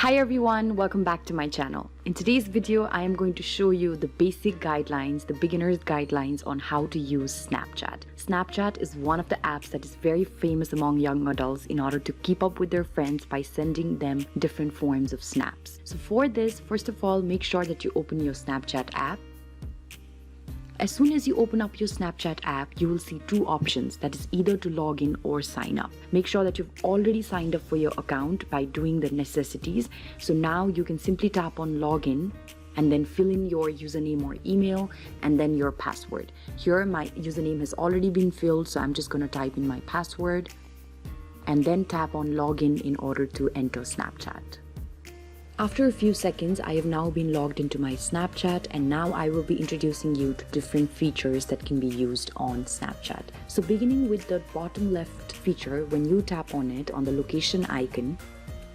Hi everyone, welcome back to my channel. In today's video, I am going to show you the basic guidelines, the beginner's guidelines on how to use Snapchat. Snapchat is one of the apps that is very famous among young adults in order to keep up with their friends by sending them different forms of snaps. So for this, first of all, make sure that you open your Snapchat app. As soon as you open up your Snapchat app, you will see two options, that is either to log in or sign up. Make sure that you've already signed up for your account by doing the necessities. So now you can simply tap on login and then fill in your username or email and then your password. Here my username has already been filled, so I'm just going to type in my password and then tap on login in order to enter Snapchat. After a few seconds, I have now been logged into my Snapchat, and now I will be introducing you to different features that can be used on Snapchat. So beginning with the bottom left feature, when you tap on it, on the location icon,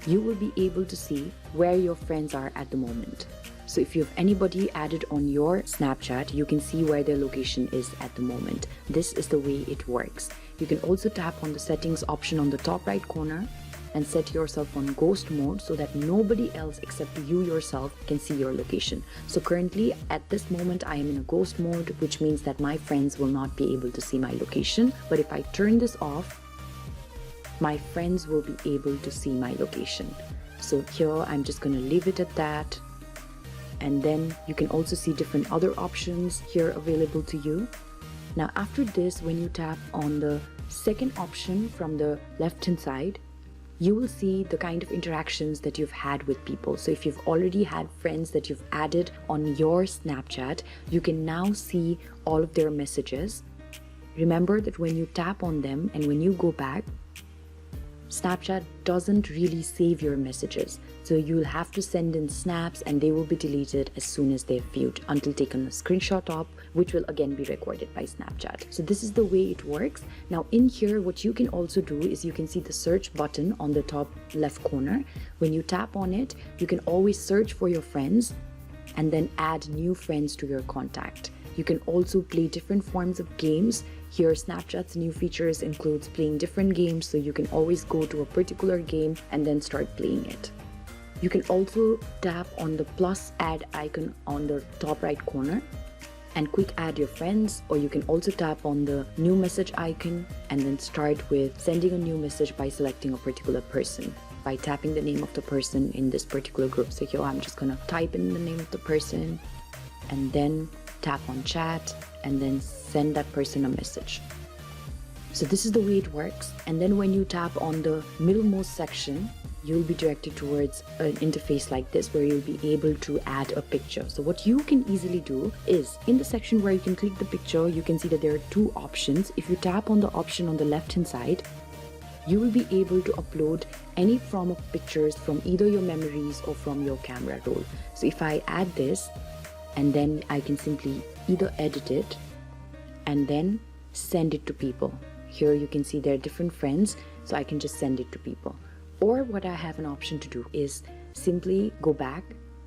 you will be able to see where your friends are at the moment. So if you have anybody added on your Snapchat, you can see where their location is at the moment. This is the way it works. You can also tap on the settings option on the top right corner and set yourself on ghost mode so that nobody else except you yourself can see your location. So currently at this moment I am in a ghost mode, which means that my friends will not be able to see my location. But if I turn this off, my friends will be able to see my location. So here I'm just going to leave it at that. And then you can also see different other options here available to you. Now after this, when you tap on the second option from the left hand side, you will see the kind of interactions that you've had with people. So if you've already had friends that you've added on your Snapchat, you can now see all of their messages. Remember that when you tap on them and when you go back, Snapchat doesn't really save your messages. So you'll have to send in snaps and they will be deleted as soon as they're viewed until taken a screenshot of, which will again be recorded by Snapchat. So this is the way it works. Now in here, what you can also do is you can see the search button on the top left corner. When you tap on it, you can always search for your friends and then add new friends to your contact. You can also play different forms of games. Here, Snapchat's new features includes playing different games, so you can always go to a particular game and then start playing it. You can also tap on the plus add icon on the top right corner and quick add your friends, or you can also tap on the new message icon and then start with sending a new message by selecting a particular person by tapping the name of the person in this particular group. So here I'm just gonna type in the name of the person and then tap on chat and then send that person a message. So this is the way it works. And then when you tap on the middlemost section, you'll be directed towards an interface like this where you'll be able to add a picture. So what you can easily do is in the section where you can click the picture, you can see that there are two options. If you tap on the option on the left hand side, you will be able to upload any form of pictures from either your memories or from your camera roll. So if I add this, and then I can simply either edit it and then send it to people. Here you can see there are different friends, so I can just send it to people. Or what I have an option to do is simply go back,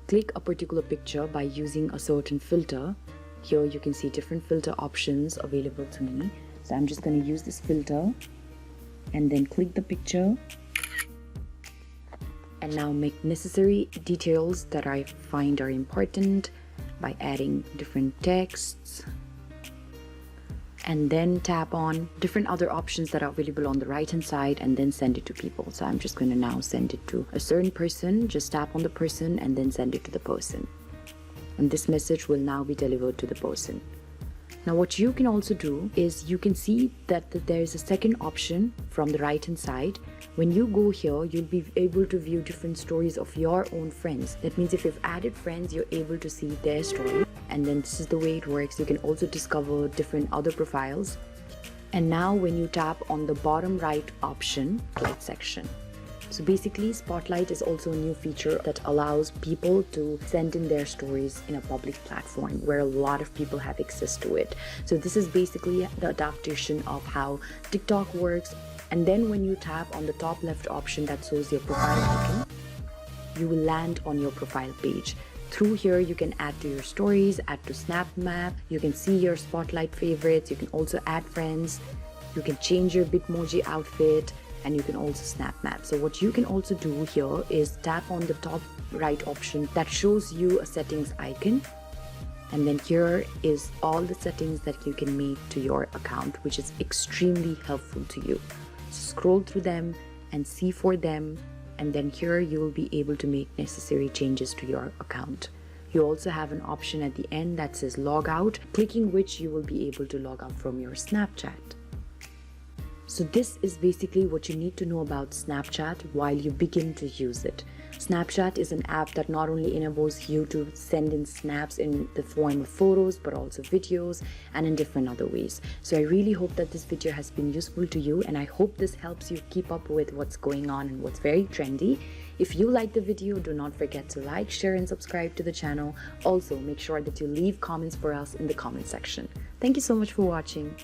click a particular picture by using a certain filter. Here you can see different filter options available to me. So I'm just going to use this filter and then click the picture and now make necessary details that I find are important by adding different texts, and then tap on different other options that are available on the right hand side and then send it to people. So I'm just going to now send it to a certain person. Just tap on the person and then send it to the person, and this message will now be delivered to the person. Now what you can also do is you can see that there is a second option from the right hand side. When you go here, you'll be able to view different stories of your own friends. That means if you've added friends, you're able to see their story. And then this is the way it works. You can also discover different other profiles. And now when you tap on the bottom right option, Spotlight section. So basically, Spotlight is also a new feature that allows people to send in their stories in a public platform where a lot of people have access to it. So this is basically the adaptation of how TikTok works. And then when you tap on the top left option that shows your profile icon, you will land on your profile page. Through here, you can add to your stories, add to Snap Map, you can see your Spotlight favorites, you can also add friends, you can change your Bitmoji outfit, and you can also snap map. So what you can also do here is tap on the top right option that shows you a settings icon, and then here is all the settings that you can make to your account, which is extremely helpful to you. So scroll through them and see for them, and then here you will be able to make necessary changes to your account. You also have an option at the end that says log out, clicking which you will be able to log out from your Snapchat. So this is basically what you need to know about Snapchat while you begin to use it. Snapchat is an app that not only enables you to send in snaps in the form of photos, but also videos and in different other ways. So I really hope that this video has been useful to you, and I hope this helps you keep up with what's going on and what's very trendy. If you like the video, do not forget to like, share and subscribe to the channel. Also, make sure that you leave comments for us in the comment section. Thank you so much for watching.